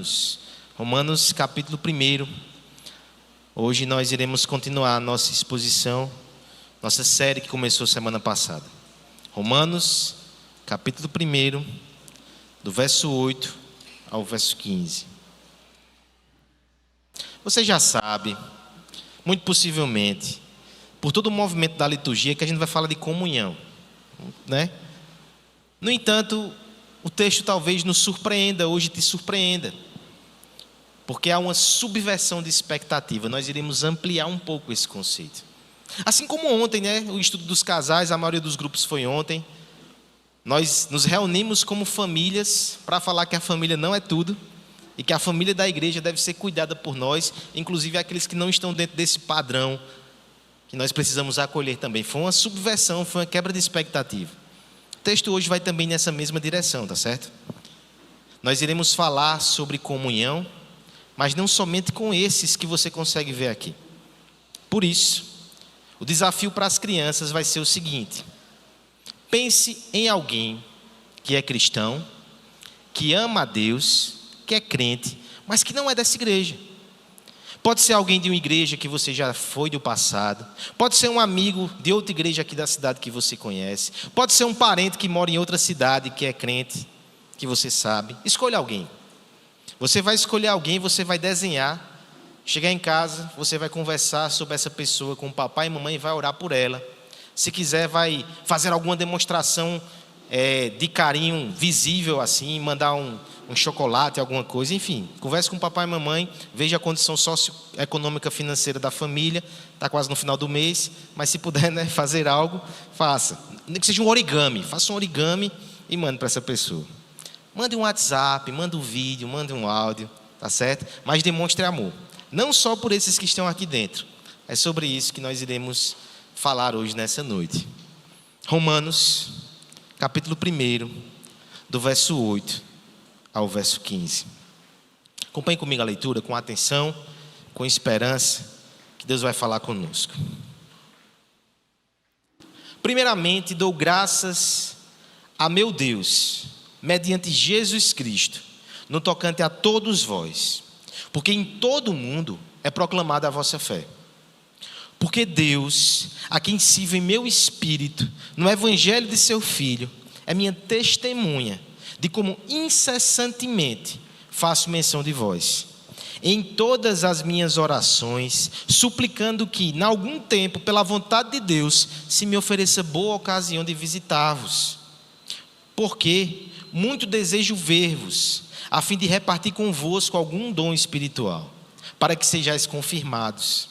Romanos. Romanos capítulo 1. Hoje nós iremos continuar a nossa exposição, nossa série que começou semana passada. Romanos capítulo 1, do verso 8 ao verso 15. Você já sabe, muito possivelmente, por todo o movimento da liturgia, que a gente vai falar de comunhão, né? No entanto, o texto talvez nos surpreenda, hoje te surpreenda, porque há uma subversão de expectativa. Nós iremos ampliar um pouco esse conceito. Assim como ontem, né? O estudo dos casais, a maioria dos grupos foi ontem. Nós nos reunimos como famílias para falar que a família não é tudo e que a família da igreja deve ser cuidada por nós, inclusive aqueles que não estão dentro desse padrão que nós precisamos acolher também. Foi uma subversão, foi uma quebra de expectativa. O texto hoje vai também nessa mesma direção, tá certo? Nós iremos falar sobre comunhão, mas não somente com esses que você consegue ver aqui. Por isso, o desafio para as crianças vai ser o seguinte: pense em alguém que é cristão, que ama a Deus, que é crente, mas que não é dessa igreja. Pode ser alguém de uma igreja que você já foi do passado. Pode ser um amigo de outra igreja aqui da cidade que você conhece. Pode ser um parente que mora em outra cidade, que é crente, que você sabe. Escolha alguém. Você vai escolher alguém, você vai desenhar. Chegar em casa, você vai conversar sobre essa pessoa com o papai e mamãe e vai orar por ela. Se quiser, vai fazer alguma demonstração de carinho visível assim, mandar um chocolate, alguma coisa, enfim, converse com o papai e mamãe, veja a condição socioeconômica financeira da família, está quase no final do mês, mas se puder, né, fazer algo, faça. Nem que seja um origami, faça um origami e mande para essa pessoa. Mande um WhatsApp, mande um vídeo, mande um áudio, tá certo? Mas demonstre amor, não só por esses que estão aqui dentro, é sobre isso que nós iremos falar hoje nessa noite. Romanos, capítulo 1, do verso 8 ao verso 15. Acompanhe comigo a leitura com atenção, com esperança, que Deus vai falar conosco. Primeiramente, dou graças a meu Deus, mediante Jesus Cristo, no tocante a todos vós, porque em todo o mundo é proclamada a vossa fé. Porque Deus, a quem sirvo em meu espírito, no evangelho de seu Filho, é minha testemunha de como incessantemente faço menção de vós, em todas as minhas orações, suplicando que, em algum tempo, pela vontade de Deus, se me ofereça boa ocasião de visitar-vos. Porque muito desejo ver-vos, a fim de repartir convosco algum dom espiritual, para que sejais confirmados.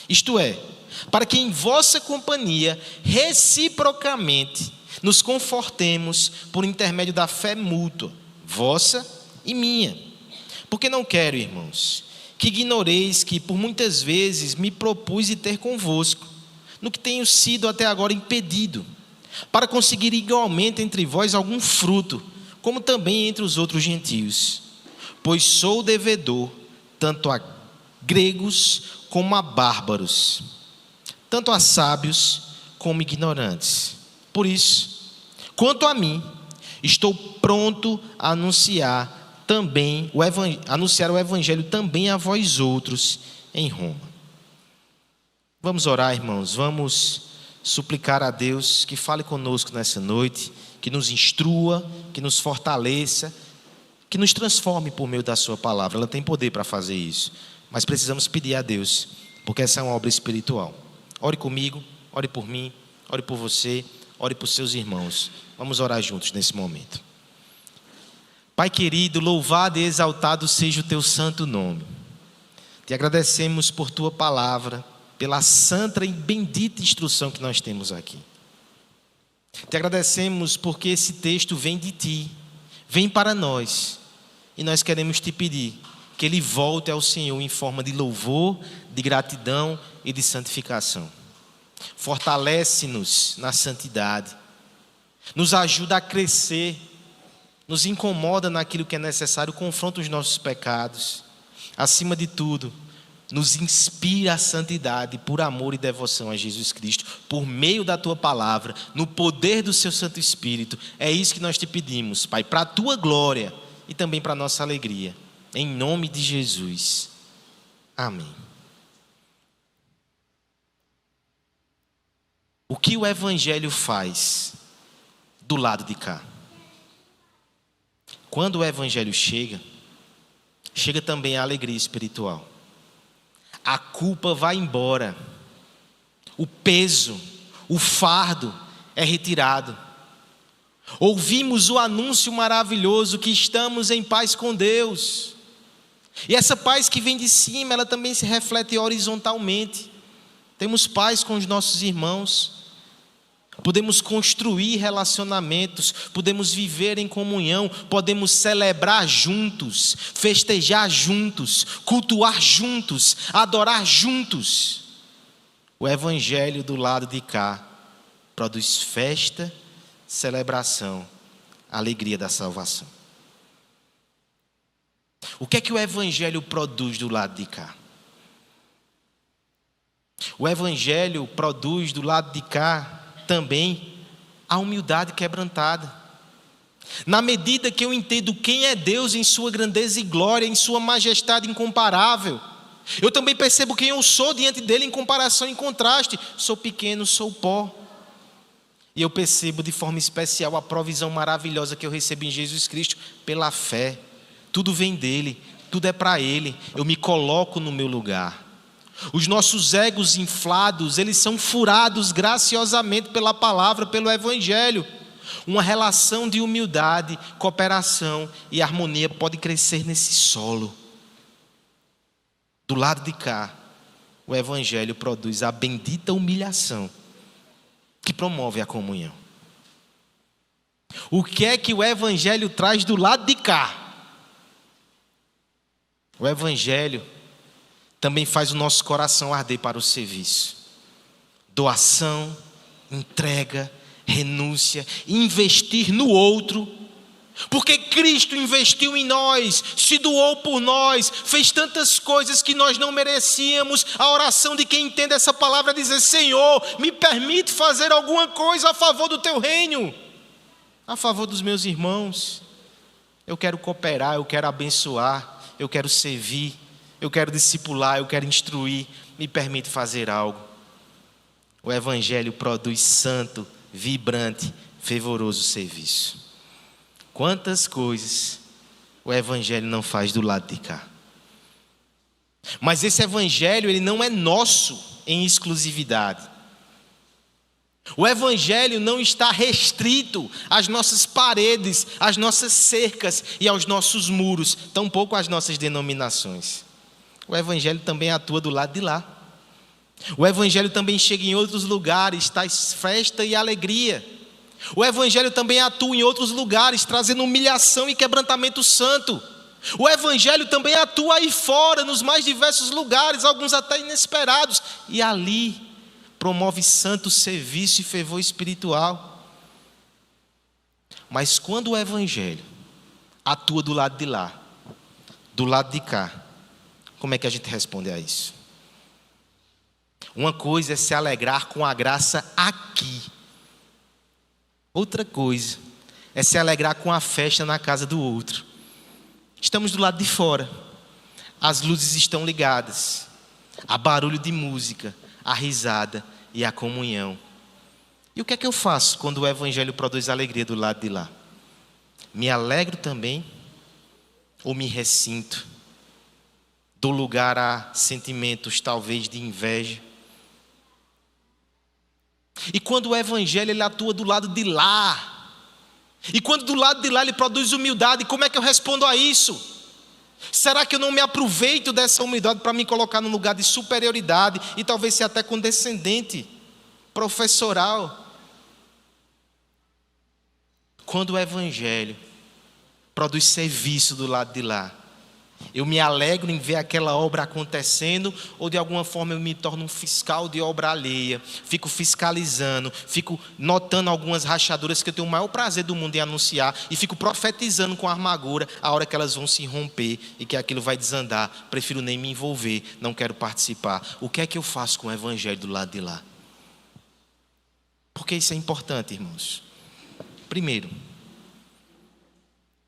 Isto é, para que em vossa companhia, reciprocamente, nos confortemos por intermédio da fé mútua, vossa e minha. Porque não quero, irmãos, que ignoreis que por muitas vezes me propus ir ter convosco, no que tenho sido até agora impedido, para conseguir igualmente entre vós algum fruto, como também entre os outros gentios. Pois sou devedor, tanto a gregos como a bárbaros, tanto a sábios como ignorantes. Por isso, quanto a mim, estou pronto a anunciar o evangelho também a vós outros em Roma. Vamos orar, irmãos, vamos suplicar a Deus que fale conosco nessa noite, que nos instrua, que nos fortaleça, que nos transforme por meio da sua palavra. Ela tem poder para fazer isso, mas precisamos pedir a Deus, porque essa é uma obra espiritual. Ore comigo, ore por mim, ore por você, ore por seus irmãos. Vamos orar juntos nesse momento. Pai querido, louvado e exaltado seja o teu santo nome. Te agradecemos por tua palavra, pela santa e bendita instrução que nós temos aqui. Te agradecemos porque esse texto vem de ti, vem para nós, e nós queremos te pedir que ele volte ao Senhor em forma de louvor, de gratidão e de santificação. Fortalece-nos na santidade, nos ajuda a crescer, nos incomoda naquilo que é necessário, confronta os nossos pecados. Acima de tudo, nos inspira a santidade por amor e devoção a Jesus Cristo, por meio da tua palavra, no poder do seu Santo Espírito. É isso que nós te pedimos, Pai, para a tua glória e também para a nossa alegria. Em nome de Jesus. Amém. O que o Evangelho faz do lado de cá? Quando o Evangelho chega também a alegria espiritual. A culpa vai embora. O peso, o fardo é retirado. Ouvimos o anúncio maravilhoso que estamos em paz com Deus. E essa paz que vem de cima, ela também se reflete horizontalmente. Temos paz com os nossos irmãos. Podemos construir relacionamentos, podemos viver em comunhão, podemos celebrar juntos, festejar juntos, cultuar juntos, adorar juntos. O Evangelho do lado de cá produz festa, celebração, alegria da salvação. O que é que o Evangelho produz do lado de cá? O Evangelho produz do lado de cá também a humildade quebrantada. Na medida que eu entendo quem é Deus em sua grandeza e glória, em sua majestade incomparável, eu também percebo quem eu sou diante dele em comparação e contraste. Sou pequeno, sou pó. E eu percebo de forma especial a provisão maravilhosa que eu recebo em Jesus Cristo pela fé. Tudo vem dele, tudo é para ele. Eu me coloco no meu lugar. Os nossos egos inflados, eles são furados graciosamente pela palavra, pelo Evangelho. Uma relação de humildade, cooperação e harmonia pode crescer nesse solo. Do lado de cá, o Evangelho produz a bendita humilhação que promove a comunhão. O que é que o Evangelho traz do lado de cá? O Evangelho também faz o nosso coração arder para o serviço. Doação, entrega, renúncia, investir no outro. Porque Cristo investiu em nós, se doou por nós, fez tantas coisas que nós não merecíamos. A oração de quem entende essa palavra é dizer: Senhor, me permite fazer alguma coisa a favor do teu reino, a favor dos meus irmãos. Eu quero cooperar, eu quero abençoar, eu quero servir, eu quero discipular, eu quero instruir, me permite fazer algo. O Evangelho produz santo, vibrante, fervoroso serviço. Quantas coisas o Evangelho não faz do lado de cá. Mas esse Evangelho, ele não é nosso em exclusividade. O Evangelho não está restrito às nossas paredes, às nossas cercas e aos nossos muros, tampouco às nossas denominações. O Evangelho também atua do lado de lá. O Evangelho também chega em outros lugares, traz festa e alegria. O Evangelho também atua em outros lugares, trazendo humilhação e quebrantamento santo. O Evangelho também atua aí fora, nos mais diversos lugares, alguns até inesperados. E ali promove santo serviço e fervor espiritual. Mas quando o Evangelho atua do lado de lá, do lado de cá, como é que a gente responde a isso? Uma coisa é se alegrar com a graça aqui. Outra coisa é se alegrar com a festa na casa do outro. Estamos do lado de fora. As luzes estão ligadas. Há barulho de música, a risada e a comunhão. E o que é que eu faço quando o Evangelho produz alegria do lado de lá? Me alegro também ou me ressinto? Dou lugar a sentimentos talvez de inveja? E quando o Evangelho ele atua do lado de lá, e quando do lado de lá ele produz humildade, como é que eu respondo a isso? Será que eu não me aproveito dessa humildade para me colocar num lugar de superioridade e talvez ser até condescendente, professoral? Quando o Evangelho produz serviço do lado de lá, eu me alegro em ver aquela obra acontecendo, ou de alguma forma eu me torno um fiscal de obra alheia, fico fiscalizando, fico notando algumas rachaduras que eu tenho o maior prazer do mundo em anunciar, e fico profetizando com amargura a hora que elas vão se romper e que aquilo vai desandar. Prefiro nem me envolver, não quero participar. O que é que eu faço com o Evangelho do lado de lá? Porque isso é importante, irmãos. Primeiro,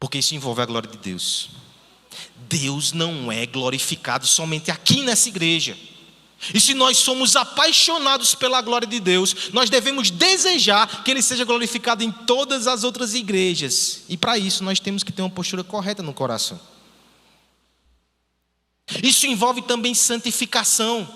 porque isso envolve a glória de Deus. Deus não é glorificado somente aqui nessa igreja. E se nós somos apaixonados pela glória de Deus, nós devemos desejar que Ele seja glorificado em todas as outras igrejas. E para isso nós temos que ter uma postura correta no coração. Isso envolve também santificação.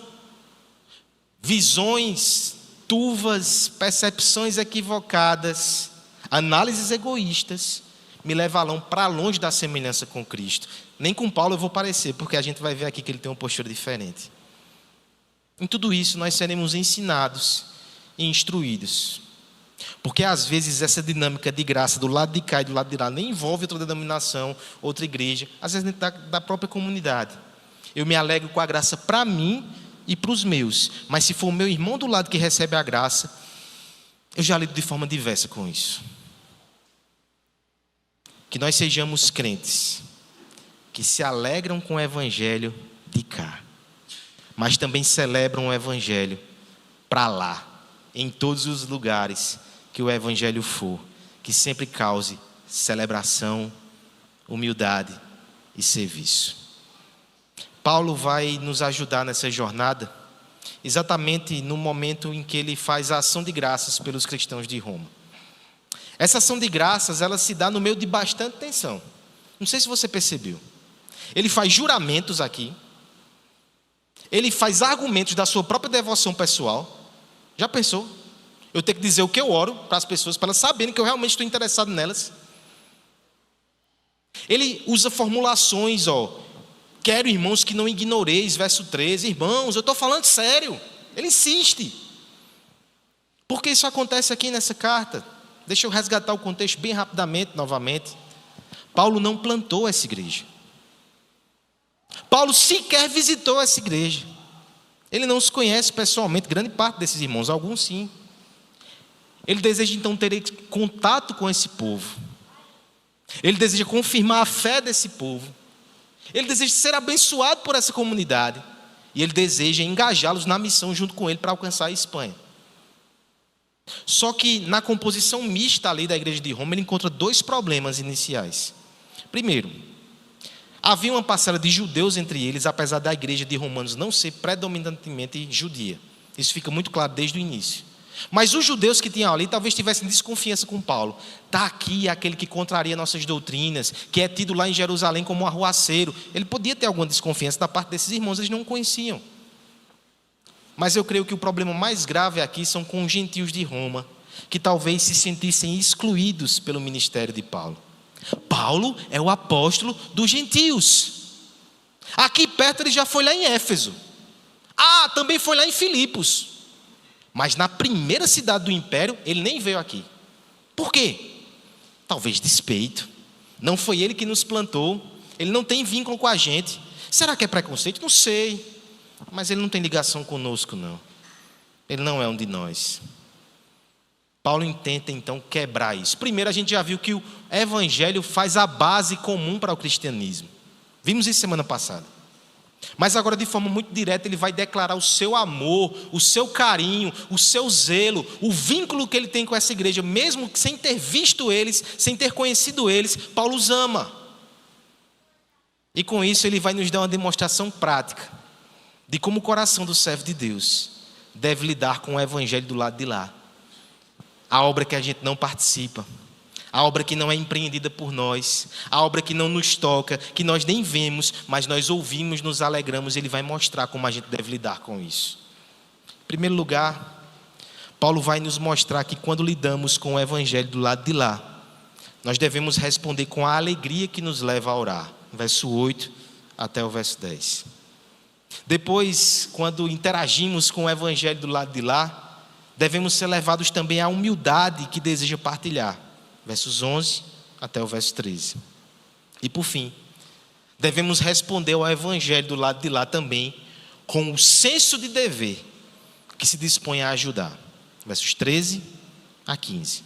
Visões turvas, percepções equivocadas, análises egoístas me levarão para longe da semelhança com Cristo. Nem com Paulo eu vou parecer, porque a gente vai ver aqui que ele tem uma postura diferente. Em tudo isso nós seremos ensinados e instruídos. Porque às vezes essa dinâmica de graça do lado de cá e do lado de lá nem envolve outra denominação, outra igreja, às vezes da própria comunidade. Eu me alegro com a graça para mim e para os meus, mas se for o meu irmão do lado que recebe a graça, eu já lido de forma diversa com isso. Que nós sejamos crentes que se alegram com o evangelho de cá, mas também celebram o evangelho para lá, em todos os lugares que o evangelho for, que sempre cause celebração, humildade e serviço. Paulo vai nos ajudar nessa jornada, exatamente no momento em que ele faz a ação de graças pelos cristãos de Roma. Essa ação de graças, ela se dá no meio de bastante tensão. Não sei se você percebeu. Ele faz juramentos aqui. Ele faz argumentos da sua própria devoção pessoal. Já pensou? Eu tenho que dizer o que eu oro para as pessoas, para elas saberem que eu realmente estou interessado nelas. Ele usa formulações, quero, irmãos, que não ignoreis, verso 13. Irmãos, eu estou falando sério. Ele insiste. Por que isso acontece aqui nessa carta? Deixa eu resgatar o contexto bem rapidamente, novamente. Paulo não plantou essa igreja. Paulo sequer visitou essa igreja. Ele não se conhece pessoalmente, grande parte desses irmãos, alguns sim. Ele deseja então ter contato com esse povo. Ele deseja confirmar a fé desse povo. Ele deseja ser abençoado por essa comunidade. E ele deseja engajá-los na missão junto com ele para alcançar a Espanha. Só que na composição mista ali da igreja de Roma, ele encontra dois problemas iniciais. Primeiro, havia uma parcela de judeus entre eles, apesar da igreja de Romanos não ser predominantemente judia. Isso fica muito claro desde o início. Mas os judeus que tinham ali talvez tivessem desconfiança com Paulo. Está aqui aquele que contraria nossas doutrinas, que é tido lá em Jerusalém como um arruaceiro. Ele podia ter alguma desconfiança da parte desses irmãos, eles não o conheciam. Mas eu creio que o problema mais grave aqui são com os gentios de Roma, que talvez se sentissem excluídos pelo ministério de Paulo. Paulo é o apóstolo dos gentios. Aqui perto ele já foi lá em Éfeso. Também foi lá em Filipos. Mas na primeira cidade do império, ele nem veio aqui. Por quê? Talvez despeito. Não foi ele que nos plantou. Ele não tem vínculo com a gente. Será que é preconceito? Não sei. Mas ele não tem ligação conosco, não. Ele não é um de nós. Paulo intenta então quebrar isso. Primeiro a gente já viu que o evangelho faz a base comum para o cristianismo. Vimos isso semana passada. Mas agora de forma muito direta ele vai declarar o seu amor, o seu carinho, o seu zelo, o vínculo que ele tem com essa igreja, mesmo sem ter visto eles, sem ter conhecido eles, Paulo os ama. E com isso ele vai nos dar uma demonstração prática de como o coração do servo de Deus deve lidar com o evangelho do lado de lá. A obra que a gente não participa, a obra que não é empreendida por nós, a obra que não nos toca, que nós nem vemos, mas nós ouvimos, nos alegramos. Ele vai mostrar como a gente deve lidar com isso. Em primeiro lugar, Paulo vai nos mostrar que quando lidamos com o evangelho do lado de lá, nós devemos responder com a alegria que nos leva a orar. Verso 8 até o verso 10. Depois, quando interagimos com o evangelho do lado de lá, devemos ser levados também à humildade que deseja partilhar. Versos 11 até o verso 13. E por fim, devemos responder ao evangelho do lado de lá também com o senso de dever que se dispõe a ajudar. Versos 13 a 15.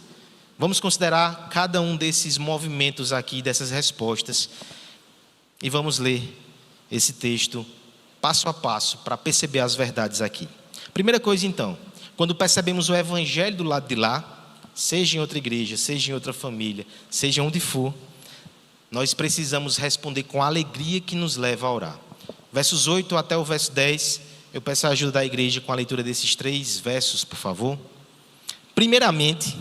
Vamos considerar cada um desses movimentos aqui, dessas respostas, e vamos ler esse texto passo a passo para perceber as verdades aqui. Primeira coisa então, quando percebemos o evangelho do lado de lá, seja em outra igreja, seja em outra família, seja onde for, nós precisamos responder com a alegria que nos leva a orar. Versos 8 até o verso 10, eu peço a ajuda da igreja com a leitura desses 3 versos, por favor. Primeiramente,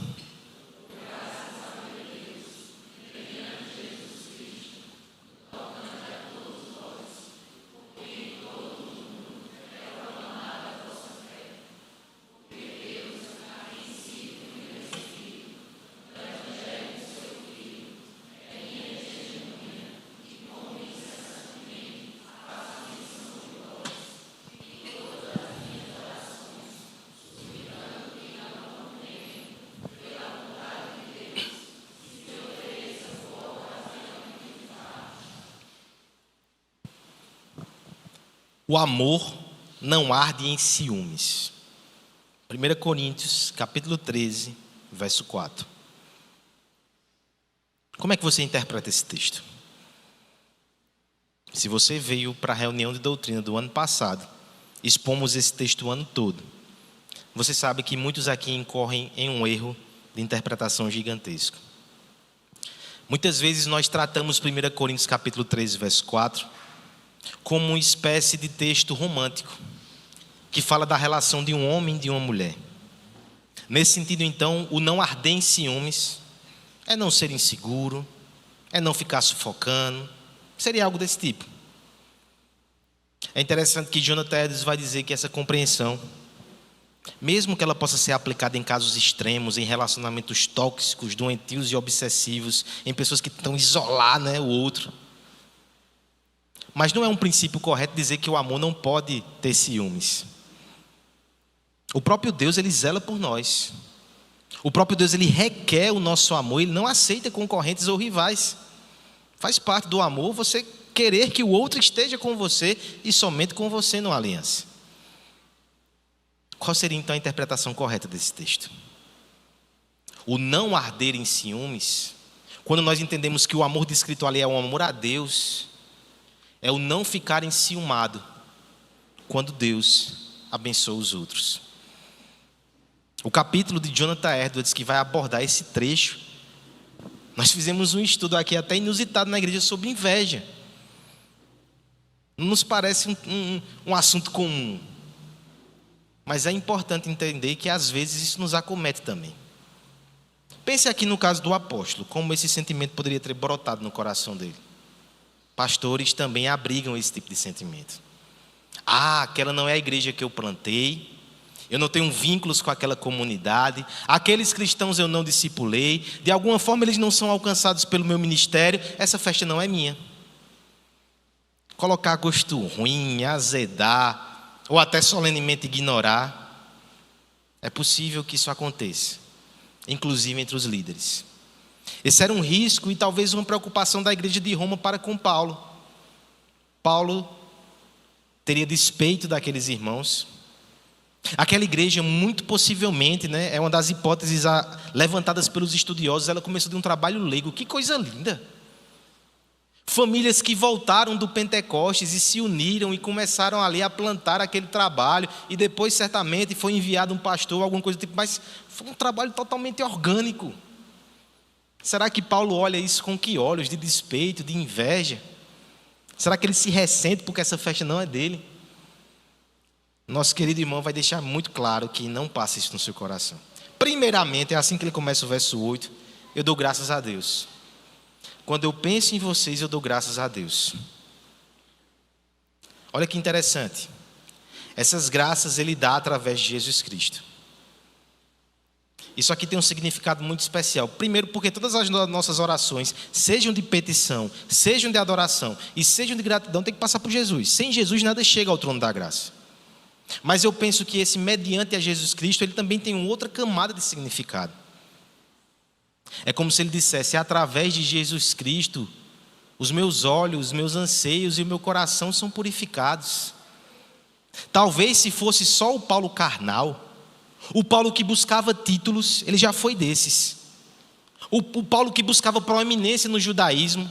o amor não arde em ciúmes. 1 Coríntios, capítulo 13, verso 4. Como é que você interpreta esse texto? Se você veio para a reunião de doutrina do ano passado, expomos esse texto o ano todo, você sabe que muitos aqui incorrem em um erro de interpretação gigantesco. Muitas vezes nós tratamos 1 Coríntios capítulo 13, verso 4, como uma espécie de texto romântico, que fala da relação de um homem e de uma mulher. Nesse sentido, então, o não arder em ciúmes é não ser inseguro, é não ficar sufocando, seria algo desse tipo. É interessante que Jonathan Edwards vai dizer que essa compreensão, mesmo que ela possa ser aplicada em casos extremos, em relacionamentos tóxicos, doentios e obsessivos, em pessoas que tentam isolar, o outro, mas não é um princípio correto dizer que o amor não pode ter ciúmes. O próprio Deus, Ele zela por nós. O próprio Deus, Ele requer o nosso amor. Ele não aceita concorrentes ou rivais. Faz parte do amor você querer que o outro esteja com você e somente com você numa aliança. Qual seria então a interpretação correta desse texto? O não arder em ciúmes, quando nós entendemos que o amor descrito ali é um amor a Deus, é o não ficar enciumado quando Deus abençoa os outros. O capítulo de Jonathan Edwards que vai abordar esse trecho, nós fizemos um estudo aqui até inusitado na igreja sobre inveja. Não nos parece um assunto comum, mas é importante entender que às vezes isso nos acomete também. Pense aqui no caso do apóstolo, como esse sentimento poderia ter brotado no coração dele. Pastores também abrigam esse tipo de sentimento. Aquela não é a igreja que eu plantei, eu não tenho vínculos com aquela comunidade, aqueles cristãos eu não discipulei, de alguma forma eles não são alcançados pelo meu ministério, essa festa não é minha. Colocar gosto ruim, azedar, ou até solenemente ignorar, é possível que isso aconteça, inclusive entre os líderes. Esse era um risco e talvez uma preocupação da igreja de Roma para com Paulo. Paulo teria despeito daqueles irmãos. Aquela igreja, muito possivelmente, é uma das hipóteses levantadas pelos estudiosos, ela começou de um trabalho leigo. Que coisa linda! Famílias que voltaram do Pentecostes e se uniram e começaram ali a plantar aquele trabalho, e depois certamente foi enviado um pastor, alguma coisa do tipo, mas foi um trabalho totalmente orgânico. Será que Paulo olha isso com que olhos? De despeito, de inveja? Será que ele se ressente porque essa festa não é dele? Nosso querido irmão vai deixar muito claro que não passa isso no seu coração. Primeiramente, é assim que ele começa o verso 8, eu dou graças a Deus. Quando eu penso em vocês, eu dou graças a Deus. Olha que interessante. Essas graças ele dá através de Jesus Cristo. Isso aqui tem um significado muito especial. Primeiro, porque todas as nossas orações, sejam de petição, sejam de adoração e sejam de gratidão, tem que passar por Jesus. Sem Jesus nada chega ao trono da graça. Mas eu penso que esse mediante a Jesus Cristo, ele também tem uma outra camada de significado. É como se ele dissesse, através de Jesus Cristo, os meus olhos, os meus anseios e o meu coração são purificados. Talvez se fosse só o Paulo carnal, o Paulo que buscava títulos, ele já foi desses. O Paulo que buscava proeminência no judaísmo,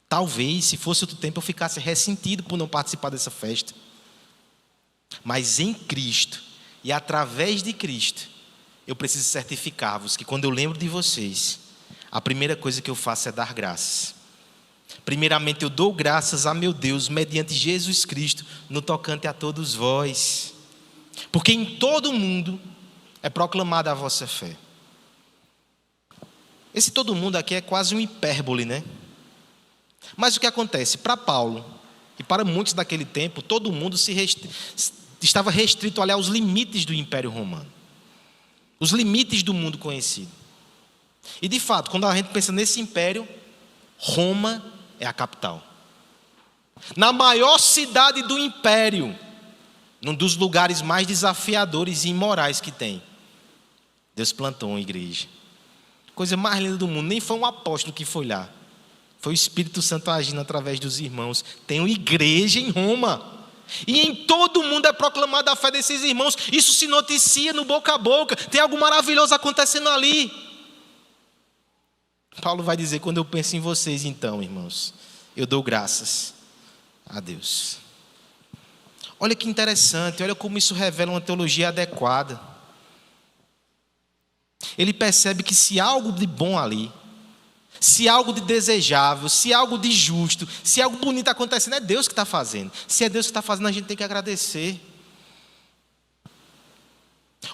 talvez, se fosse outro tempo, eu ficasse ressentido por não participar dessa festa. Mas em Cristo, e através de Cristo, eu preciso certificar-vos que quando eu lembro de vocês, a primeira coisa que eu faço é dar graças. Primeiramente eu dou graças a meu Deus, mediante Jesus Cristo, no tocante a todos vós. Porque em todo o mundo é proclamada a vossa fé. Esse todo mundo aqui é quase um hipérbole, né? Mas o que acontece? Para Paulo e para muitos daquele tempo, todo mundo estava restrito ali aos limites do Império Romano. Os limites do mundo conhecido. E de fato, quando a gente pensa nesse império, Roma é a capital. Na maior cidade do império, num dos lugares mais desafiadores e imorais que tem, Deus plantou uma igreja. Coisa mais linda do mundo. Nem foi um apóstolo que foi lá. Foi o Espírito Santo agindo através dos irmãos. Tem uma igreja em Roma. E em todo o mundo é proclamada a fé desses irmãos. Isso se noticia no boca a boca. Tem algo maravilhoso acontecendo ali. Paulo vai dizer: quando eu penso em vocês, então, irmãos, eu dou graças a Deus. Olha que interessante, olha como isso revela uma teologia adequada. Ele percebe que se há algo de bom ali, se há algo de desejável, se há algo de justo, se há algo bonito acontecendo, é Deus que está fazendo. Se é Deus que está fazendo, a gente tem que agradecer.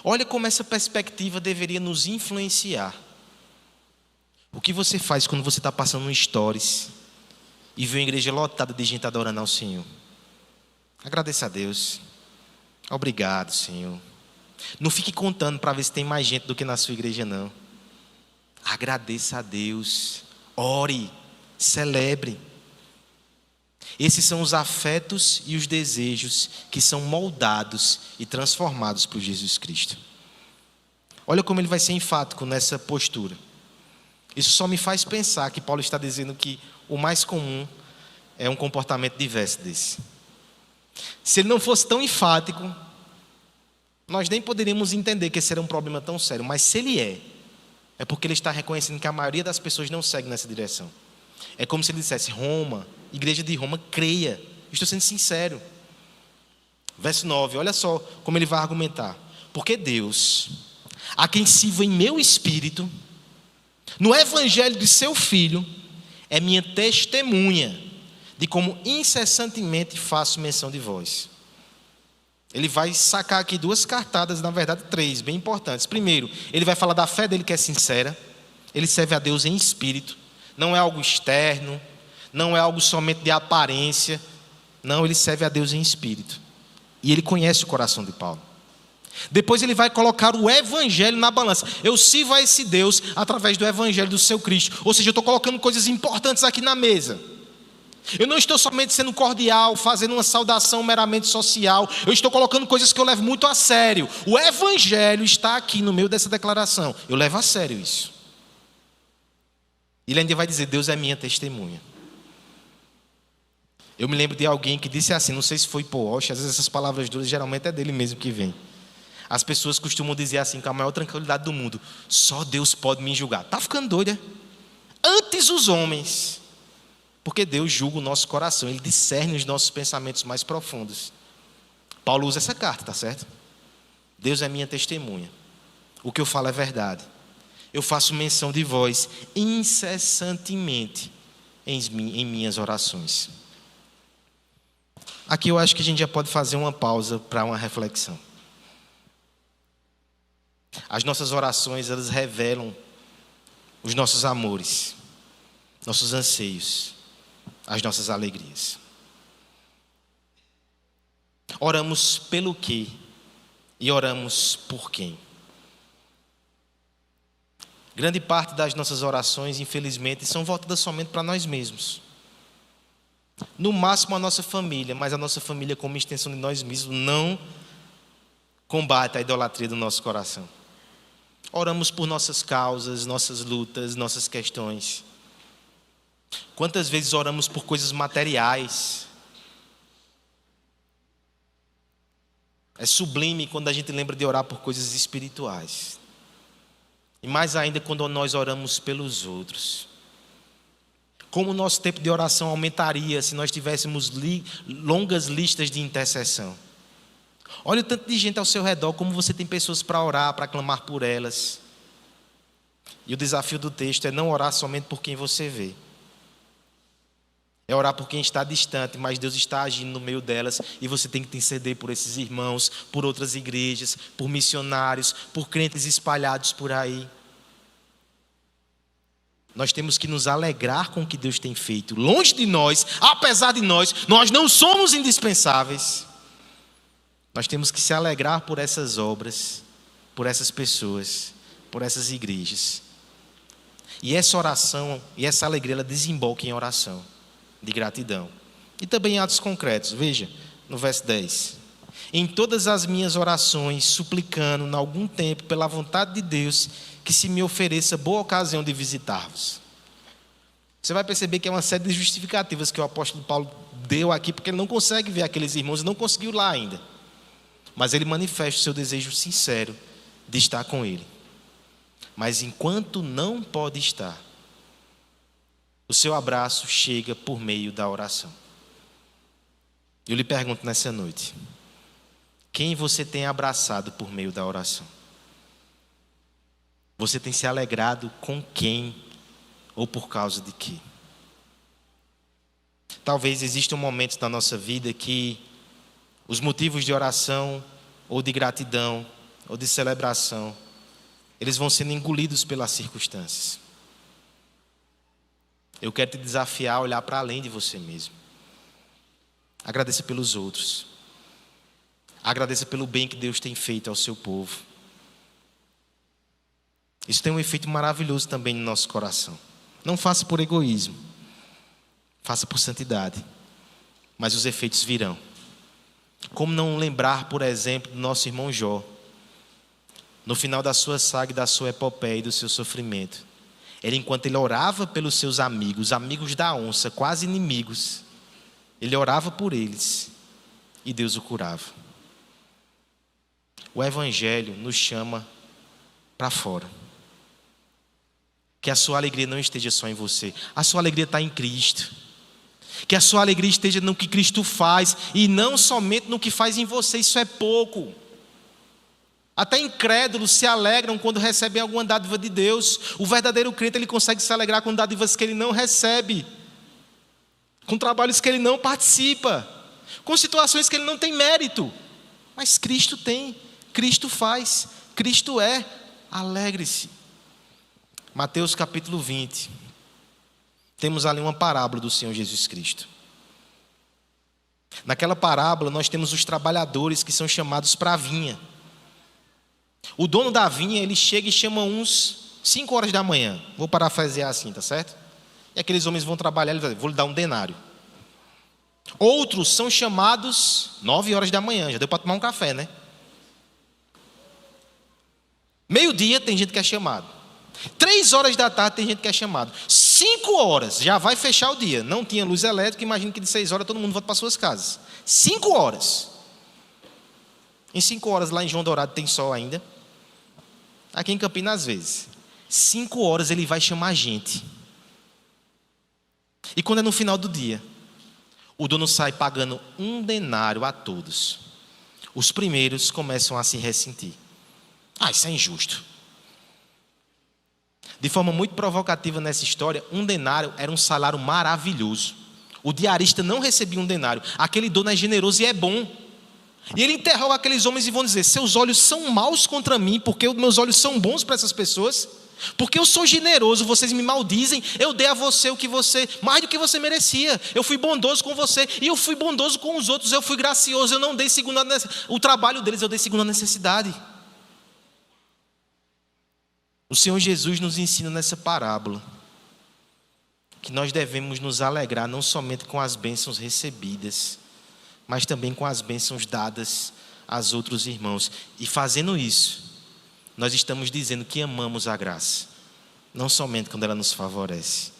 Olha como essa perspectiva deveria nos influenciar. O que você faz quando você está passando um stories e vê uma igreja lotada de gente adorando ao Senhor? Agradeça a Deus. Obrigado, Senhor. Não fique contando para ver se tem mais gente do que na sua igreja, não. Agradeça a Deus. Ore. Celebre. Esses são os afetos e os desejos que são moldados e transformados por Jesus Cristo. Olha como ele vai ser enfático nessa postura. Isso só me faz pensar que Paulo está dizendo que o mais comum é um comportamento diverso desse. Se ele não fosse tão enfático, nós nem poderíamos entender que esse era um problema tão sério. Mas se ele é porque ele está reconhecendo que a maioria das pessoas não segue nessa direção. É como se ele dissesse: Roma, igreja de Roma, creia. Estou sendo sincero. Verso 9, olha só como ele vai argumentar. Porque Deus, a quem sirvo em meu espírito, no evangelho de seu Filho, é minha testemunha de como incessantemente faço menção de vós. Ele vai sacar aqui duas cartadas, na verdade três, bem importantes. Primeiro, ele vai falar da fé dele que é sincera. Ele serve a Deus em espírito. Não é algo externo, não é algo somente de aparência. Não, ele serve a Deus em espírito. E ele conhece o coração de Paulo. Depois ele vai colocar o evangelho na balança. Eu sirvo a esse Deus através do evangelho do seu Cristo. Ou seja, eu estou colocando coisas importantes aqui na mesa. Eu não estou somente sendo cordial, fazendo uma saudação meramente social. Eu estou colocando coisas que eu levo muito a sério. O evangelho está aqui no meio dessa declaração. Eu levo a sério isso. Ele ainda vai dizer: Deus é minha testemunha. Eu me lembro de alguém que disse assim, não sei se foi Paul Walsh, às vezes essas palavras duras geralmente é dele mesmo que vem. As pessoas costumam dizer assim, com a maior tranquilidade do mundo: só Deus pode me julgar. Está ficando doida? Antes os homens. Porque Deus julga o nosso coração. Ele discerne os nossos pensamentos mais profundos. Paulo usa essa carta, tá certo? Deus é minha testemunha. O que eu falo é verdade. Eu faço menção de vós incessantemente em minhas orações. Aqui eu acho que a gente já pode fazer uma pausa para uma reflexão. As nossas orações, elas revelam os nossos amores, nossos anseios, as nossas alegrias. Oramos pelo quê? E oramos por quem? Grande parte das nossas orações, infelizmente, são voltadas somente para nós mesmos. No máximo a nossa família, mas a nossa família como extensão de nós mesmos não combate a idolatria do nosso coração. Oramos por nossas causas, nossas lutas, nossas questões. Quantas vezes oramos por coisas materiais? É sublime quando a gente lembra de orar por coisas espirituais. E mais ainda quando nós oramos pelos outros. Como o nosso tempo de oração aumentaria se nós tivéssemos longas listas de intercessão. Olha o tanto de gente ao seu redor, como você tem pessoas para orar, para clamar por elas. E o desafio do texto é não orar somente por quem você vê. É orar por quem está distante, mas Deus está agindo no meio delas e você tem que interceder por esses irmãos, por outras igrejas, por missionários, por crentes espalhados por aí. Nós temos que nos alegrar com o que Deus tem feito. Longe de nós, apesar de nós não somos indispensáveis. Nós temos que se alegrar por essas obras, por essas pessoas, por essas igrejas. E essa oração e essa alegria, ela desemboca em oração de gratidão. E também em atos concretos. Veja, no verso 10. Em todas as minhas orações, suplicando, em algum tempo, pela vontade de Deus, que se me ofereça boa ocasião de visitar-vos. Você vai perceber que é uma série de justificativas que o apóstolo Paulo deu aqui, porque ele não consegue ver aqueles irmãos e não conseguiu lá ainda. Mas ele manifesta o seu desejo sincero de estar com ele. Mas enquanto não pode estar, o seu abraço chega por meio da oração. Eu lhe pergunto nessa noite: quem você tem abraçado por meio da oração? Você tem se alegrado com quem ou por causa de quê? Talvez existam momentos na nossa vida que os motivos de oração ou de gratidão ou de celebração, eles vão sendo engolidos pelas circunstâncias. Eu quero te desafiar a olhar para além de você mesmo. Agradeça pelos outros. Agradeça pelo bem que Deus tem feito ao seu povo. Isso tem um efeito maravilhoso também no nosso coração. Não faça por egoísmo. Faça por santidade. Mas os efeitos virão. Como não lembrar, por exemplo, do nosso irmão Jó. No final da sua saga, da sua epopeia e do seu sofrimento. Enquanto ele orava pelos seus amigos, amigos da onça, quase inimigos, ele orava por eles e Deus o curava. O Evangelho nos chama para fora. Que a sua alegria não esteja só em você. A sua alegria está em Cristo. Que a sua alegria esteja no que Cristo faz e não somente no que faz em você. Isso é pouco. Até incrédulos se alegram quando recebem alguma dádiva de Deus. O verdadeiro crente, ele consegue se alegrar com dádivas que ele não recebe, com trabalhos que ele não participa, com situações que ele não tem mérito. Mas Cristo tem, Cristo faz, Cristo é. Alegre-se. Mateus capítulo 20. Temos ali uma parábola do Senhor Jesus Cristo. Naquela parábola nós temos os trabalhadores que são chamados para a vinha. O dono da vinha, ele chega e chama uns 5 horas da manhã. Vou parafrasear assim, tá certo? E aqueles homens vão trabalhar, ele vai dizer, vou lhe dar um denário. Outros são chamados 9 horas da manhã, já deu para tomar um café, né? Meio-dia tem gente que é chamado. 3 horas da tarde tem gente que é chamado. 5 horas, já vai fechar o dia. Não tinha luz elétrica, imagino que de 6 horas todo mundo volta para suas casas. 5 horas. Em 5 horas lá em João Dourado tem sol ainda. Aqui em Campinas às vezes. 5 horas ele vai chamar a gente. E quando é no final do dia, o dono sai pagando 1 denário a todos. Os primeiros começam a se ressentir. Isso é injusto. De forma muito provocativa nessa história, 1 denário era um salário maravilhoso. O diarista não recebia 1 denário. Aquele dono é generoso e é bom. E ele interroga aqueles homens e vão dizer: seus olhos são maus contra mim, porque os meus olhos são bons para essas pessoas? Porque eu sou generoso, vocês me maldizem, eu dei a você mais do que você merecia. Eu fui bondoso com você e eu fui bondoso com os outros, eu fui gracioso, eu não dei segundo o trabalho deles, eu dei segundo a necessidade. O Senhor Jesus nos ensina nessa parábola que nós devemos nos alegrar não somente com as bênçãos recebidas, mas também com as bênçãos dadas aos outros irmãos. E fazendo isso, nós estamos dizendo que amamos a graça. Não somente quando ela nos favorece,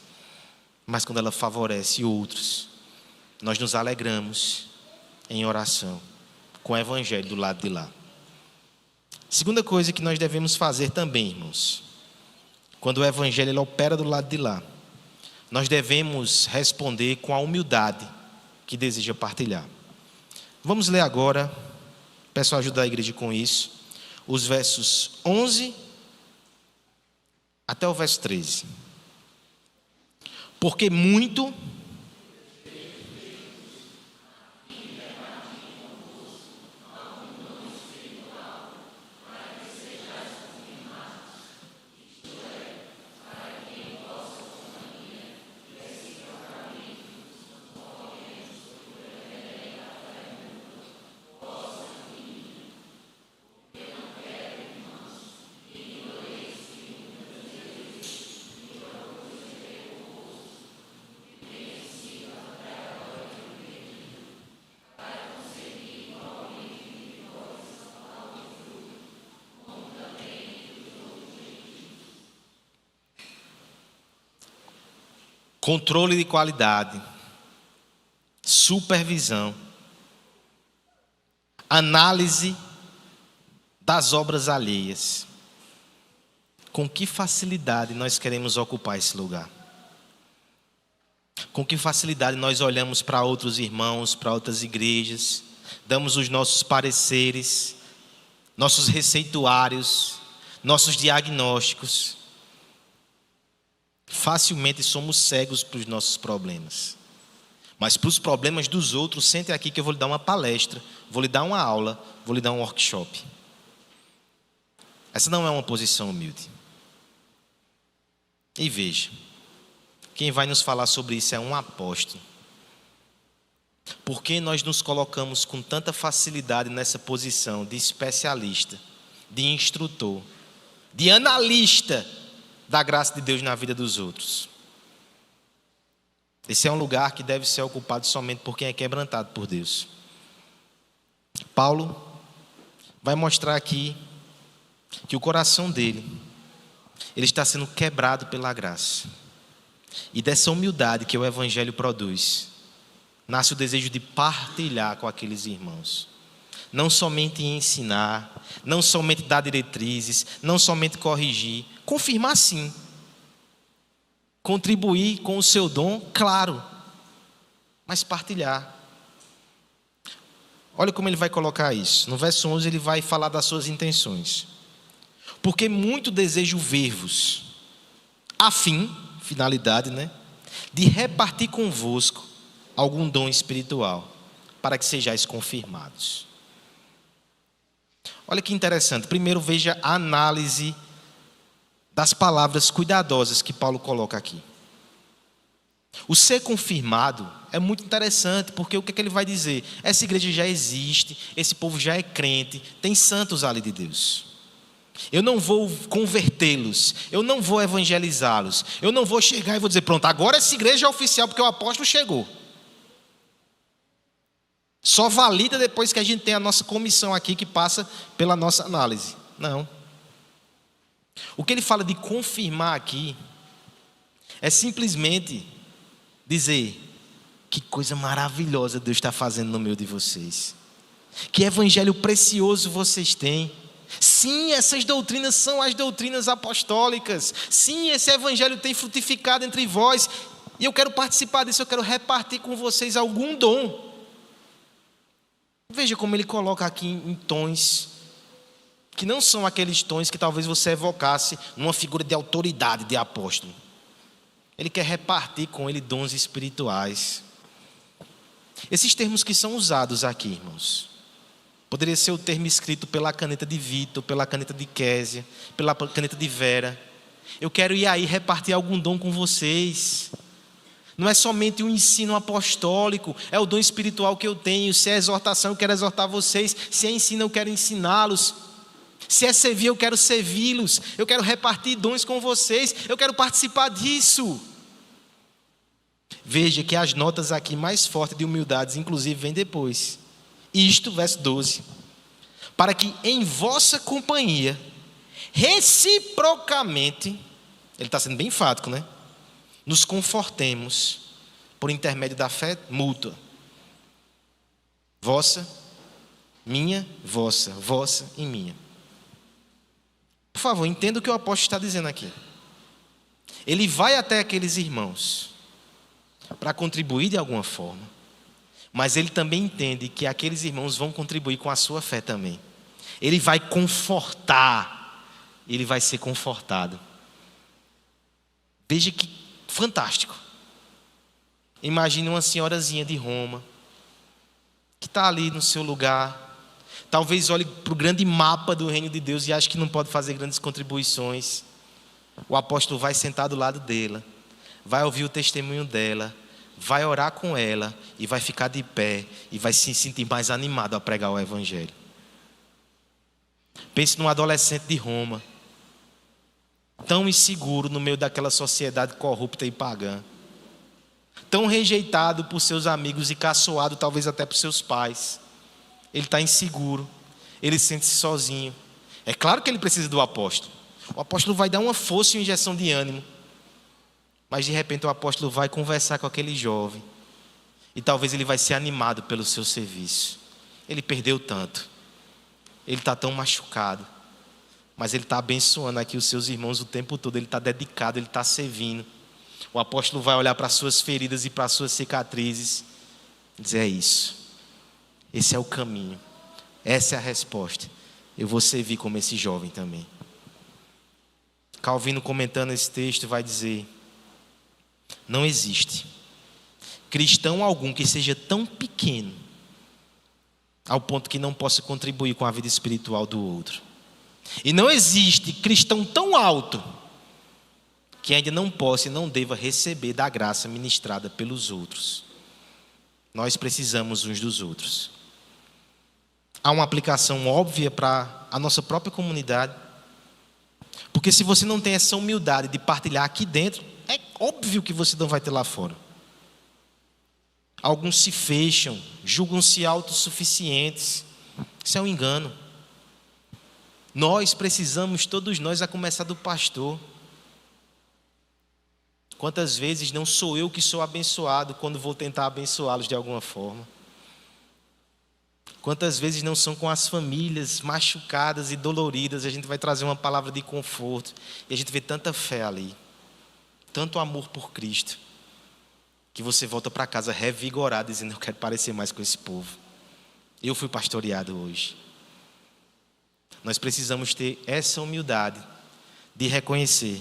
mas quando ela favorece outros. Nós nos alegramos em oração, com o Evangelho do lado de lá. Segunda coisa que nós devemos fazer também, irmãos, quando o Evangelho ele opera do lado de lá, nós devemos responder com a humildade que deseja partilhar. Vamos ler agora, peço a ajuda da igreja com isso, os versos 11 até o verso 13. Porque muito controle de qualidade, supervisão, análise das obras alheias. Com que facilidade nós queremos ocupar esse lugar? Com que facilidade nós olhamos para outros irmãos, para outras igrejas, damos os nossos pareceres, nossos receituários, nossos diagnósticos. Facilmente somos cegos para os nossos problemas. Mas para os problemas dos outros, sente aqui que eu vou lhe dar uma palestra, vou lhe dar uma aula, vou lhe dar um workshop. Essa não é uma posição humilde. E veja, quem vai nos falar sobre isso é um apóstolo. Por que nós nos colocamos com tanta facilidade nessa posição de especialista, de instrutor, de analista da graça de Deus na vida dos outros? Esse é um lugar que deve ser ocupado somente por quem é quebrantado por Deus. Paulo vai mostrar aqui que o coração dele, ele está sendo quebrado pela graça. E dessa humildade que o Evangelho produz, nasce o desejo de partilhar com aqueles irmãos. Não somente ensinar, não somente dar diretrizes, não somente corrigir, confirmar sim. Contribuir com o seu dom, claro, mas partilhar. Olha como ele vai colocar isso. No verso 11 ele vai falar das suas intenções. Porque muito desejo ver-vos, a fim, finalidade, de repartir convosco algum dom espiritual, para que sejais confirmados. Olha que interessante. Primeiro veja a análise das palavras cuidadosas que Paulo coloca aqui. O ser confirmado é muito interessante, porque o que é que ele vai dizer? Essa igreja já existe, esse povo já é crente, tem santos ali de Deus. Eu não vou convertê-los, eu não vou evangelizá-los, eu não vou chegar e vou dizer, pronto, agora essa igreja é oficial porque o apóstolo chegou. Só valida depois que a gente tem a nossa comissão aqui que passa pela nossa análise. Não. O que ele fala de confirmar aqui é simplesmente dizer: que coisa maravilhosa Deus está fazendo no meio de vocês. Que evangelho precioso vocês têm. Sim, essas doutrinas são as doutrinas apostólicas. Sim, esse evangelho tem frutificado entre vós. E eu quero participar disso, eu quero repartir com vocês algum dom. Veja como ele coloca aqui em tons que não são aqueles tons que talvez você evocasse numa figura de autoridade de apóstolo. Ele quer repartir com ele dons espirituais. Esses termos que são usados aqui, irmãos, poderia ser o termo escrito pela caneta de Vitor, pela caneta de Késia, pela caneta de Vera. Eu quero ir aí repartir algum dom com vocês. Não é somente um ensino apostólico, é o dom espiritual que eu tenho. Se é exortação, eu quero exortar vocês. Se é ensino, eu quero ensiná-los. Se é servir, eu quero servi-los. Eu quero repartir dons com vocês. Eu quero participar disso. Veja que as notas aqui mais fortes de humildades, inclusive, vêm depois. Isto, verso 12. Para que em vossa companhia, reciprocamente, ele está sendo bem enfático, nos confortemos por intermédio da fé mútua. Vossa, minha, vossa, vossa e minha. Por favor, entenda o que o apóstolo está dizendo aqui. Ele vai até aqueles irmãos para contribuir de alguma forma, mas ele também entende que aqueles irmãos vão contribuir com a sua fé também. Ele vai confortar, ele vai ser confortado. Veja que fantástico. Imagine uma senhorazinha de Roma, que está ali no seu lugar, talvez olhe para o grande mapa do reino de Deus e ache que não pode fazer grandes contribuições. O apóstolo vai sentar do lado dela, vai ouvir o testemunho dela, vai orar com ela e vai ficar de pé e vai se sentir mais animado a pregar o evangelho. Pense num adolescente de Roma, tão inseguro no meio daquela sociedade corrupta e pagã, tão rejeitado por seus amigos e caçoado talvez até por seus pais. Ele está inseguro, ele sente-se sozinho. É claro que ele precisa do apóstolo. O apóstolo vai dar uma força e uma injeção de ânimo. Mas de repente o apóstolo vai conversar com aquele jovem e talvez ele vai ser animado pelo seu serviço. Ele perdeu tanto, ele está tão machucado, mas ele está abençoando aqui os seus irmãos o tempo todo. Ele está dedicado, ele está servindo. O apóstolo vai olhar para as suas feridas e para as suas cicatrizes e dizer: é isso, esse é o caminho, essa é a resposta. Eu vou servir como esse jovem também. Calvino, comentando esse texto, vai dizer: não existe cristão algum que seja tão pequeno ao ponto que não possa contribuir com a vida espiritual do outro. E não existe cristão tão alto que ainda não possa e não deva receber da graça ministrada pelos outros. Nós precisamos uns dos outros. Há uma aplicação óbvia para a nossa própria comunidade. Porque se você não tem essa humildade de partilhar aqui dentro, é óbvio que você não vai ter lá fora. Alguns se fecham, julgam-se autossuficientes. Isso é um engano. Nós precisamos, todos nós, a começar do pastor. Quantas vezes não sou eu que sou abençoado quando vou tentar abençoá-los de alguma forma? Quantas vezes não são com as famílias machucadas e doloridas, a gente vai trazer uma palavra de conforto e a gente vê tanta fé ali, tanto amor por Cristo, que você volta para casa revigorado, dizendo: eu quero parecer mais com esse povo. Eu fui pastoreado hoje. Nós precisamos ter essa humildade de reconhecer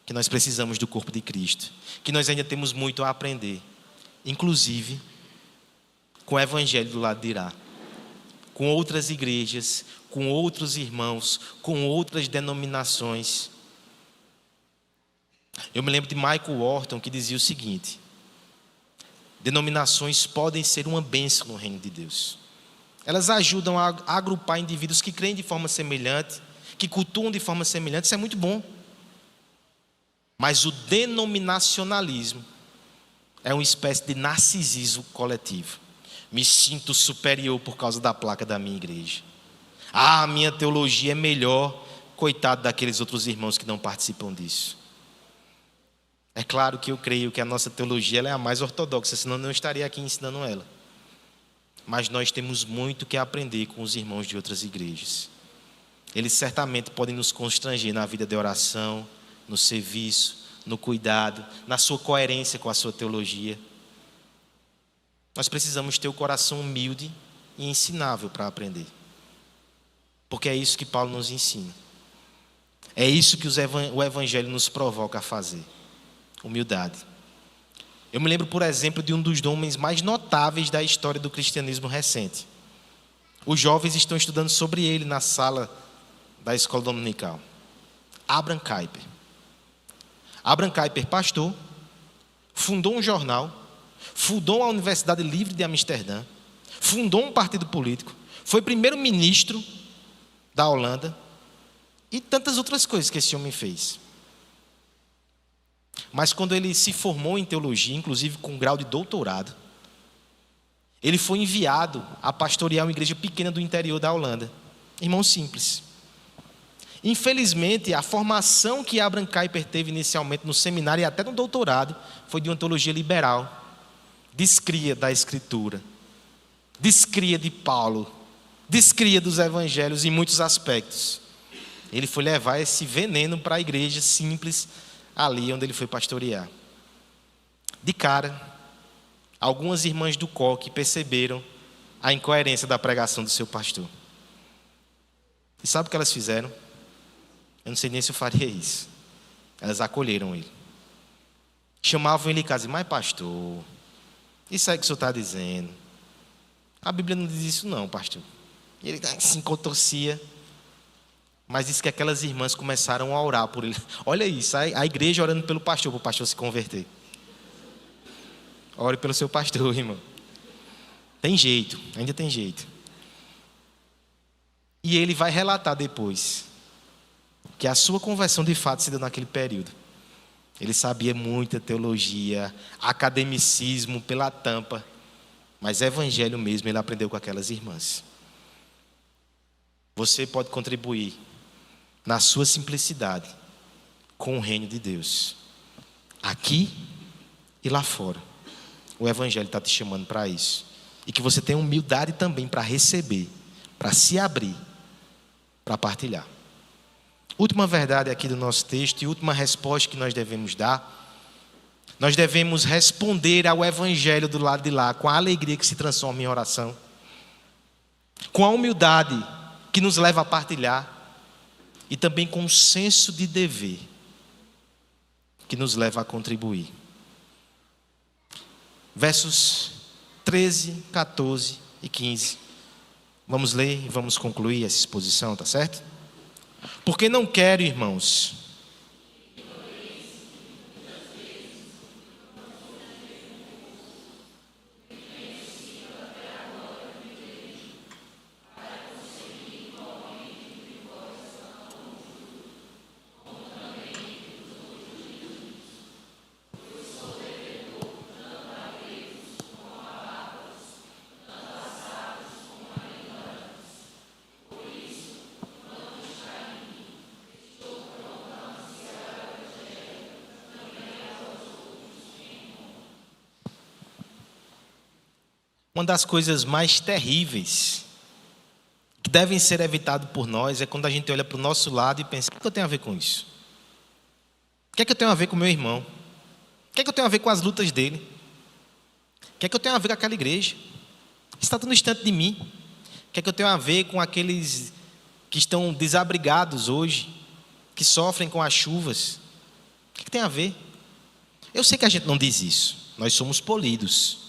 que nós precisamos do corpo de Cristo, que nós ainda temos muito a aprender, inclusive com o evangelho do lado de Irá, com outras igrejas, com outros irmãos, com outras denominações. Eu me lembro de Michael Horton, que dizia o seguinte: denominações podem ser uma bênção no reino de Deus. Elas ajudam a agrupar indivíduos que creem de forma semelhante, que cultuam de forma semelhante. Isso é muito bom. Mas o denominacionalismo é uma espécie de narcisismo coletivo. Me sinto superior por causa da placa da minha igreja. A minha teologia é melhor. Coitado daqueles outros irmãos que não participam disso. É claro que eu creio que a nossa teologia ela é a mais ortodoxa, senão eu não estaria aqui ensinando ela. Mas nós temos muito que aprender com os irmãos de outras igrejas. Eles certamente podem nos constranger na vida de oração, no serviço, no cuidado, na sua coerência com a sua teologia. Nós precisamos ter o coração humilde e ensinável para aprender. Porque é isso que Paulo nos ensina. É isso que o Evangelho nos provoca a fazer. Humildade. Eu me lembro, por exemplo, de um dos homens mais notáveis da história do cristianismo recente. Os jovens estão estudando sobre ele na sala da escola dominical. Abraham Kuyper. Abraham Kuyper, pastor, fundou um jornal, fundou a Universidade Livre de Amsterdã, fundou um partido político, foi primeiro-ministro da Holanda e tantas outras coisas que esse homem fez. Mas quando ele se formou em teologia, inclusive com grau de doutorado, ele foi enviado a pastorear uma igreja pequena do interior da Holanda. Irmão simples. Infelizmente, a formação que Abraham Kuyper teve inicialmente no seminário e até no doutorado foi de uma teologia liberal, descria da Escritura, descria de Paulo, descria dos evangelhos em muitos aspectos. Ele foi levar esse veneno para a igreja simples ali onde ele foi pastorear. De cara, algumas irmãs do coque perceberam a incoerência da pregação do seu pastor. E sabe o que elas fizeram? Eu não sei nem se eu faria isso. Elas acolheram ele. chamavam ele em casa, mas pastor, isso aí que o senhor está dizendo, a Bíblia não diz isso não, pastor. E ele assim contorcia, mas disse que aquelas irmãs começaram a orar por ele. Olha isso, a igreja orando pelo pastor, para o pastor se converter. Ore pelo seu pastor, irmão. Tem jeito, ainda tem jeito. E ele vai relatar depois que a sua conversão de fato se deu naquele período. Ele sabia muita teologia, academicismo pela tampa, mas evangelho mesmo ele aprendeu com aquelas irmãs. Você pode contribuir na sua simplicidade com o reino de Deus, aqui e lá fora. O evangelho está te chamando para isso. E que você tenha humildade também para receber, para se abrir, para partilhar. Última verdade aqui do nosso texto e última resposta que nós devemos dar. Nós devemos responder ao evangelho do lado de lá com a alegria que se transforma em oração, com a humildade que nos leva a partilhar e também com o senso de dever que nos leva a contribuir. Versos 13, 14 e 15. Vamos ler e vamos concluir essa exposição, tá certo? Porque não quero, irmãos, uma das coisas mais terríveis que devem ser evitadas por nós é quando a gente olha para o nosso lado e pensa: o que eu tenho a ver com isso? O que é que eu tenho a ver com o meu irmão? O que é que eu tenho a ver com as lutas dele? O que é que eu tenho a ver com aquela igreja? Isso está tudo distante de mim. O que é que eu tenho a ver com aqueles que estão desabrigados hoje, que sofrem com as chuvas? O que é que tem a ver? Eu sei que a gente não diz isso. Nós somos polidos.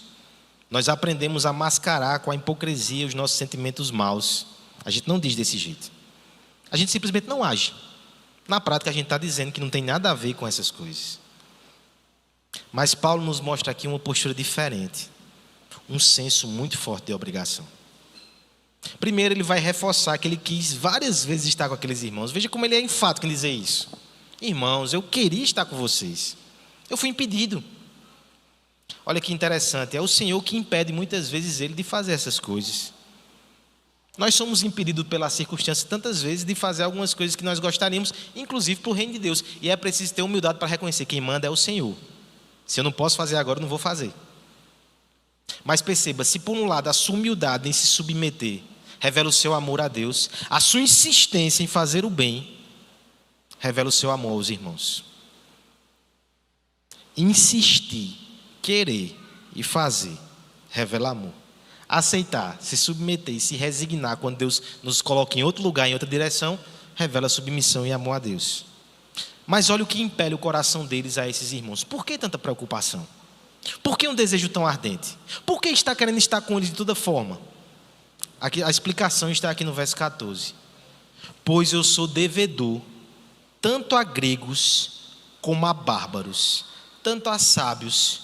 Nós aprendemos a mascarar com a hipocrisia os nossos sentimentos maus. A gente não diz desse jeito. A gente simplesmente não age. Na prática, a gente está dizendo que não tem nada a ver com essas coisas. Mas Paulo nos mostra aqui uma postura diferente. Um senso muito forte de obrigação. Primeiro, ele vai reforçar que ele quis várias vezes estar com aqueles irmãos. Veja como ele é enfático em dizer isso. Irmãos, eu queria estar com vocês. Eu fui impedido. Olha que interessante, é o Senhor que impede muitas vezes ele de fazer essas coisas. Nós somos impedidos pela circunstância tantas vezes de fazer algumas coisas que nós gostaríamos, inclusive para o reino de Deus. E é preciso ter humildade para reconhecer: quem manda é o Senhor. Se eu não posso fazer agora, eu não vou fazer. Mas perceba, se por um lado a sua humildade em se submeter revela o seu amor a Deus, a sua insistência em fazer o bem revela o seu amor aos irmãos. Insistir, querer e fazer revela amor. Aceitar, se submeter e se resignar quando Deus nos coloca em outro lugar, em outra direção, revela submissão e amor a Deus. Mas olha o que impele o coração deles a esses irmãos. Por que tanta preocupação? Por que um desejo tão ardente? Por que está querendo estar com eles de toda forma? Aqui, a explicação está aqui no verso 14. Pois eu sou devedor tanto a gregos como a bárbaros, tanto a sábios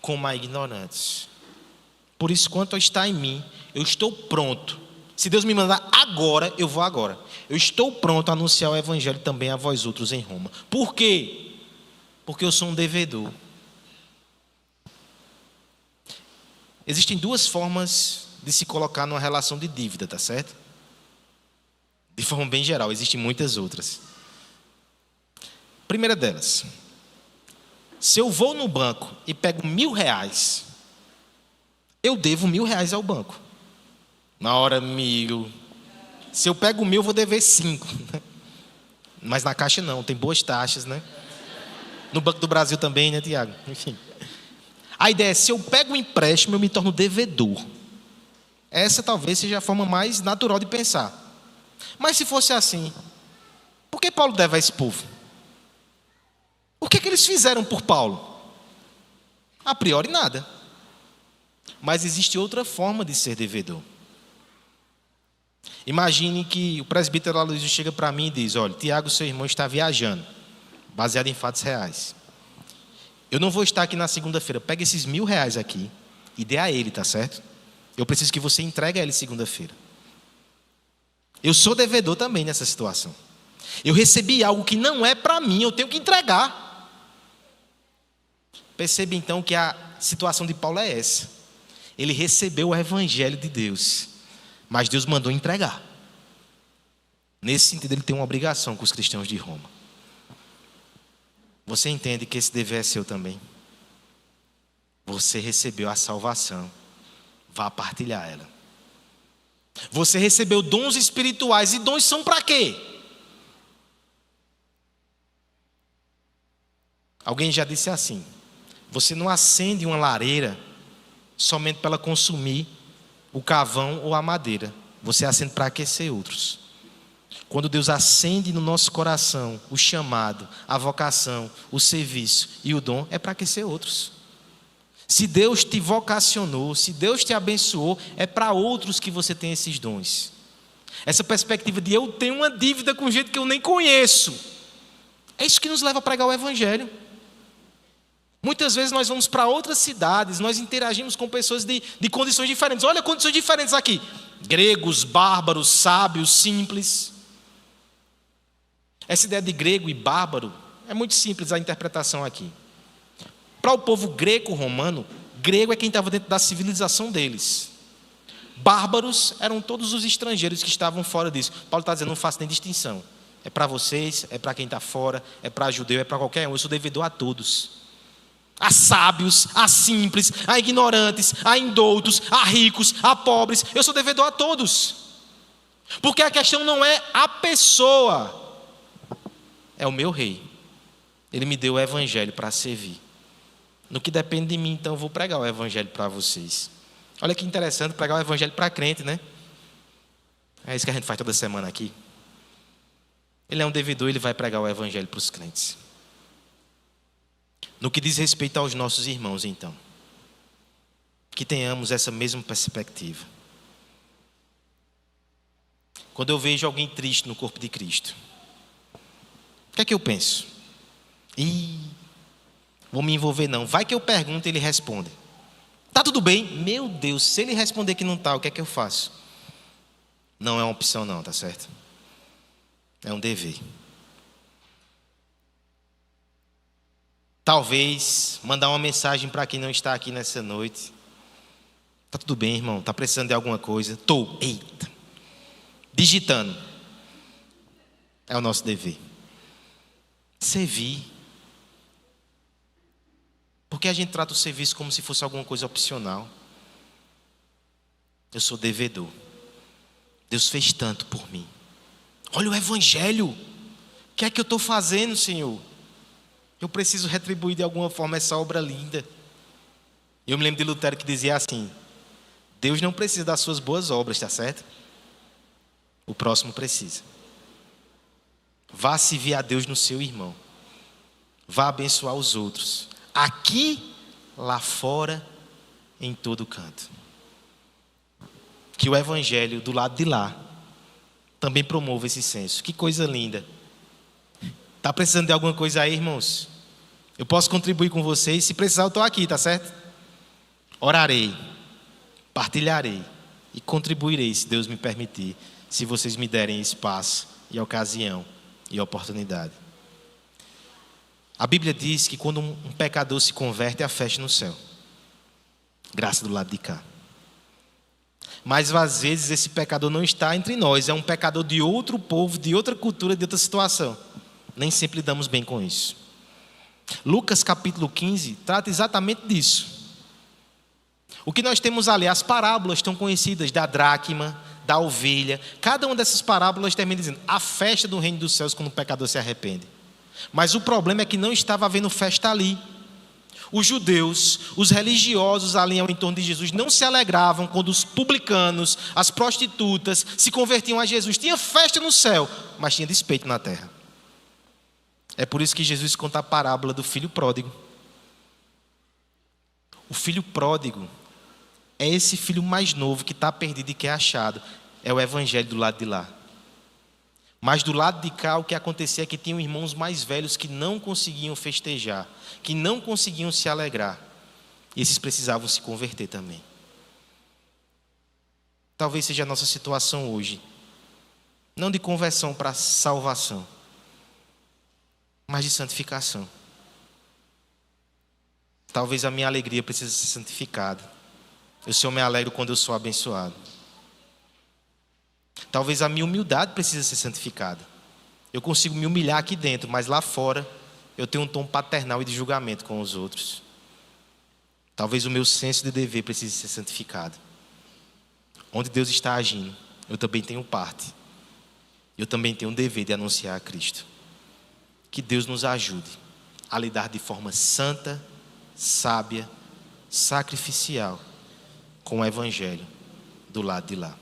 como a ignorantes. Por isso, quanto está em mim, eu estou pronto. Se Deus me mandar agora, eu vou agora. Eu estou pronto a anunciar o evangelho também a vós outros em Roma. Por quê? Porque eu sou um devedor. Existem duas formas de se colocar numa relação de dívida, tá certo? De forma bem geral, existem muitas outras. Primeira delas: se eu vou no banco e pego R$1.000, eu devo R$1.000 ao banco. Na hora, 1.000. Se eu pego 1.000, eu vou dever 5. Mas na Caixa não, tem boas taxas, né? No Banco do Brasil também, né, Tiago? Enfim. A ideia é: se eu pego um empréstimo, eu me torno devedor. Essa talvez seja a forma mais natural de pensar. Mas se fosse assim, por que Paulo deve a esse povo? O que é que eles fizeram por Paulo? A priori, nada. Mas existe outra forma de ser devedor. Imagine que o presbítero Aloysio chega para mim e diz: olha, Tiago, seu irmão, está viajando, baseado em fatos reais. Eu não vou estar aqui na segunda-feira. Pega esses R$1.000 aqui e dê a ele, tá certo? Eu preciso que você entregue a ele segunda-feira. Eu sou devedor também nessa situação. Eu recebi algo que não é para mim, eu tenho que entregar. Perceba então que a situação de Paulo é essa. Ele recebeu o evangelho de Deus, mas Deus mandou entregar. Nesse sentido, ele tem uma obrigação com os cristãos de Roma. Você entende que esse dever é seu também? Você recebeu a salvação, vá partilhar ela. Você recebeu dons espirituais, e dons são para quê? Alguém já disse assim: você não acende uma lareira somente para ela consumir o carvão ou a madeira. Você acende para aquecer outros. Quando Deus acende no nosso coração o chamado, a vocação, o serviço e o dom, é para aquecer outros. Se Deus te vocacionou, se Deus te abençoou, é para outros que você tem esses dons. Essa perspectiva de eu tenho uma dívida com gente que eu nem conheço, é isso que nos leva a pregar o evangelho. Muitas vezes nós vamos para outras cidades, nós interagimos com pessoas de condições diferentes. Olha condições diferentes aqui: gregos, bárbaros, sábios, simples. Essa ideia de grego e bárbaro é muito simples a interpretação aqui. Para o povo greco-romano, grego é quem estava dentro da civilização deles. Bárbaros eram todos os estrangeiros que estavam fora disso. Paulo está dizendo: não faço nem distinção. É para vocês, é para quem está fora, é para judeu, é para qualquer um. Eu sou devedor a todos. A sábios, a simples, a ignorantes, a indoutos, a ricos, a pobres. Eu sou devedor a todos. Porque a questão não é a pessoa, é o meu rei. Ele me deu o evangelho para servir. No que depende de mim, então eu vou pregar o evangelho para vocês. Olha que interessante, pregar o evangelho para crente, né? É isso que a gente faz toda semana aqui. Ele é um devedor, ele vai pregar o evangelho para os crentes. No que diz respeito aos nossos irmãos, então, que tenhamos essa mesma perspectiva. Quando eu vejo alguém triste no corpo de Cristo, o que é que eu penso? Vou me envolver não. Vai que eu pergunto e ele responde: tá tudo bem? Meu Deus, se ele responder que não tá, o que é que eu faço? Não é uma opção não, tá certo? É um dever. Talvez mandar uma mensagem para quem não está aqui nessa noite: tá tudo bem, irmão? Tá precisando de alguma coisa? Tô. Eita. Digitando. É o nosso dever. Servir. Porque a gente trata o serviço como se fosse alguma coisa opcional. Eu sou devedor. Deus fez tanto por mim. Olha o evangelho. O que é que eu estou fazendo, Senhor? Eu preciso retribuir de alguma forma essa obra linda. Eu me lembro de Lutero que dizia assim: Deus não precisa das suas boas obras, está certo? O próximo precisa. Vá servir a Deus no seu irmão. Vá abençoar os outros. Aqui, lá fora, em todo canto. Que o evangelho do lado de lá também promova esse senso. Que coisa linda. Está precisando de alguma coisa aí, irmãos? Eu posso contribuir com vocês. Se precisar, eu estou aqui, tá certo? Orarei, partilharei e contribuirei, se Deus me permitir, se vocês me derem espaço e ocasião e oportunidade. A Bíblia diz que quando um pecador se converte, há festa no céu. Graça do lado de cá. Mas às vezes esse pecador não está entre nós, é um pecador de outro povo, de outra cultura, de outra situação. Nem sempre lidamos bem com isso. Lucas capítulo 15 trata exatamente disso. O que nós temos ali, as parábolas tão conhecidas da dracma, da ovelha. Cada uma dessas parábolas termina dizendo: a festa do reino dos céus quando o pecador se arrepende. Mas o problema é que não estava havendo festa ali. Os judeus, os religiosos ali ao entorno de Jesus não se alegravam quando os publicanos, as prostitutas se convertiam a Jesus. Tinha festa no céu, mas tinha despeito na terra. É por isso que Jesus conta a parábola do filho pródigo. O filho pródigo é esse filho mais novo que está perdido e que é achado. É o evangelho do lado de lá. Mas do lado de cá, o que acontecia é que tinham irmãos mais velhos que não conseguiam festejar, que não conseguiam se alegrar. E esses precisavam se converter também. Talvez seja a nossa situação hoje. Não de conversão para salvação, mas de santificação. Talvez a minha alegria precise ser santificada. Eu só me alegro quando eu sou abençoado. Talvez a minha humildade precise ser santificada. Eu consigo me humilhar aqui dentro, mas lá fora eu tenho um tom paternal e de julgamento com os outros. Talvez o meu senso de dever precise ser santificado. Onde Deus está agindo, eu também tenho parte. Eu também tenho um dever de anunciar a Cristo. Que Deus nos ajude a lidar de forma santa, sábia, sacrificial com o evangelho do lado de lá.